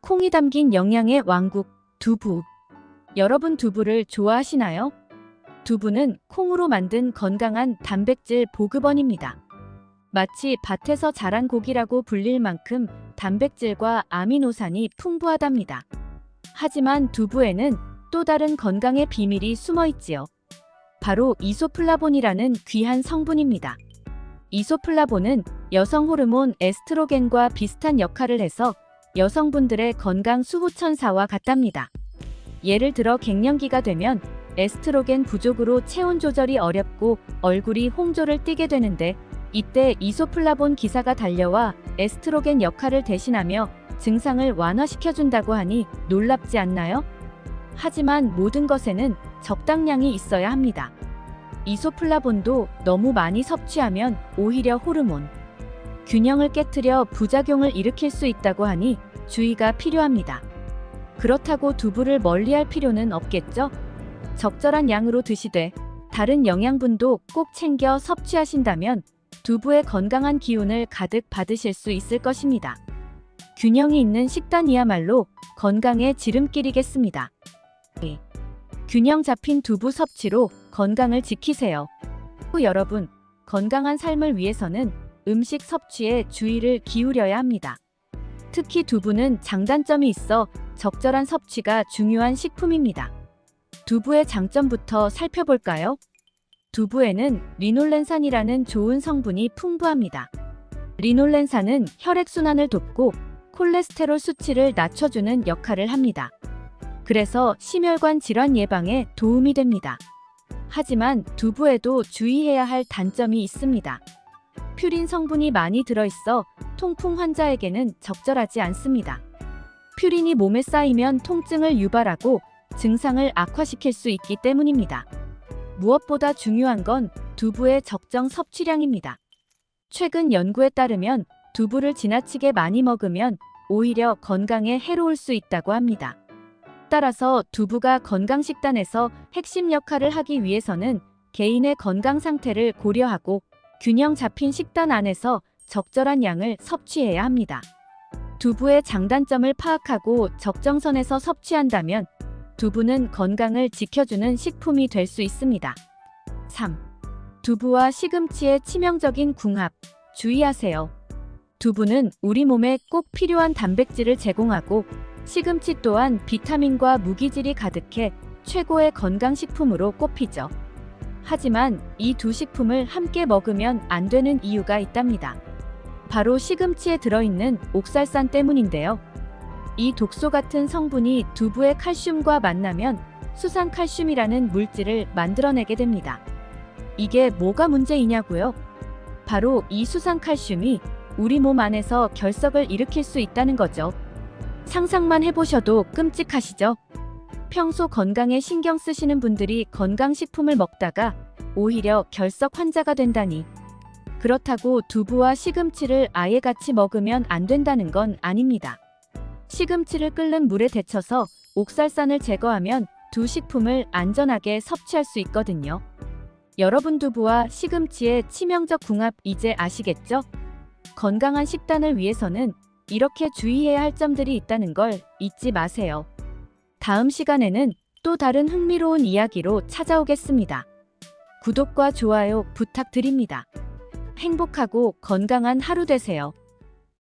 콩이 담긴 영양의 왕국, 두부. 여러분 두부를 좋아하시나요? 두부는 콩으로 만든 건강한 단백질 보급원입니다. 마치 밭에서 자란 고기라고 불릴 만큼 단백질과 아미노산이 풍부하답니다. 하지만 두부에는 또 다른 건강의 비밀이 숨어 있지요. 바로 이소플라본이라는 귀한 성분입니다. 이소플라본은 여성 호르몬 에스트로겐과 비슷한 역할을 해서 여성분들의 건강 수호천사와 같답니다. 예를 들어 갱년기가 되면 에스트로겐 부족으로 체온 조절이 어렵고 얼굴이 홍조를 띠게 되는데, 이때 이소플라본 기사가 달려와 에스트로겐 역할을 대신하며 증상을 완화시켜준다고 하니 놀랍지 않나요? 하지만 모든 것에는 적당량이 있어야 합니다. 이소플라본도 너무 많이 섭취하면 오히려 호르몬 균형을 깨트려 부작용을 일으킬 수 있다고 하니 주의가 필요합니다. 그렇다고 두부를 멀리할 필요는 없겠죠? 적절한 양으로 드시되 다른 영양분도 꼭 챙겨 섭취하신다면 두부의 건강한 기운을 가득 받으실 수 있을 것입니다. 균형이 있는 식단이야말로 건강의 지름길이겠습니다. 균형 잡힌 두부 섭취로 건강을 지키세요. 여러분, 건강한 삶을 위해서는 음식 섭취에 주의를 기울여야 합니다. 특히 두부는 장단점이 있어 적절한 섭취가 중요한 식품입니다. 두부의 장점부터 살펴볼까요? 두부에는 리놀렌산이라는 좋은 성분이 풍부합니다. 리놀렌산은 혈액순환을 돕고 콜레스테롤 수치를 낮춰주는 역할을 합니다. 그래서 심혈관 질환 예방에 도움이 됩니다. 하지만 두부에도 주의해야 할 단점이 있습니다. 퓨린 성분이 많이 들어있어 통풍 환자에게는 적절하지 않습니다. 퓨린이 몸에 쌓이면 통증을 유발하고 증상을 악화시킬 수 있기 때문입니다. 무엇보다 중요한 건 두부의 적정 섭취량입니다. 최근 연구에 따르면 두부를 지나치게 많이 먹으면 오히려 건강에 해로울 수 있다고 합니다. 따라서 두부가 건강식단에서 핵심 역할을 하기 위해서는 개인의 건강 상태를 고려하고 균형 잡힌 식단 안에서 적절한 양을 섭취해야 합니다. 두부의 장단점을 파악하고 적정선에서 섭취한다면 두부는 건강을 지켜주는 식품이 될 수 있습니다. 3. 두부와 시금치의 치명적인 궁합, 주의하세요. 두부는 우리 몸에 꼭 필요한 단백질을 제공하고 시금치 또한 비타민과 무기질이 가득해 최고의 건강식품으로 꼽히죠. 하지만 이 두 식품을 함께 먹으면 안 되는 이유가 있답니다. 바로 시금치에 들어있는 옥살산 때문인데요. 이 독소 같은 성분이 두부의 칼슘과 만나면 수산칼슘이라는 물질을 만들어내게 됩니다. 이게 뭐가 문제이냐고요? 바로 이 수산칼슘이 우리 몸 안에서 결석을 일으킬 수 있다는 거죠. 상상만 해보셔도 끔찍하시죠? 평소 건강에 신경 쓰시는 분들이 건강식품을 먹다가 오히려 결석 환자가 된다니. 그렇다고 두부와 시금치를 아예 같이 먹으면 안 된다는 건 아닙니다. 시금치를 끓는 물에 데쳐서 옥살산을 제거하면 두 식품을 안전하게 섭취할 수 있거든요. 여러분, 두부와 시금치의 치명적 궁합 이제 아시겠죠? 건강한 식단을 위해서는 이렇게 주의해야 할 점들이 있다는 걸 잊지 마세요. 다음 시간에는 또 다른 흥미로운 이야기로 찾아오겠습니다. 구독과 좋아요 부탁드립니다. 행복하고 건강한 하루 되세요.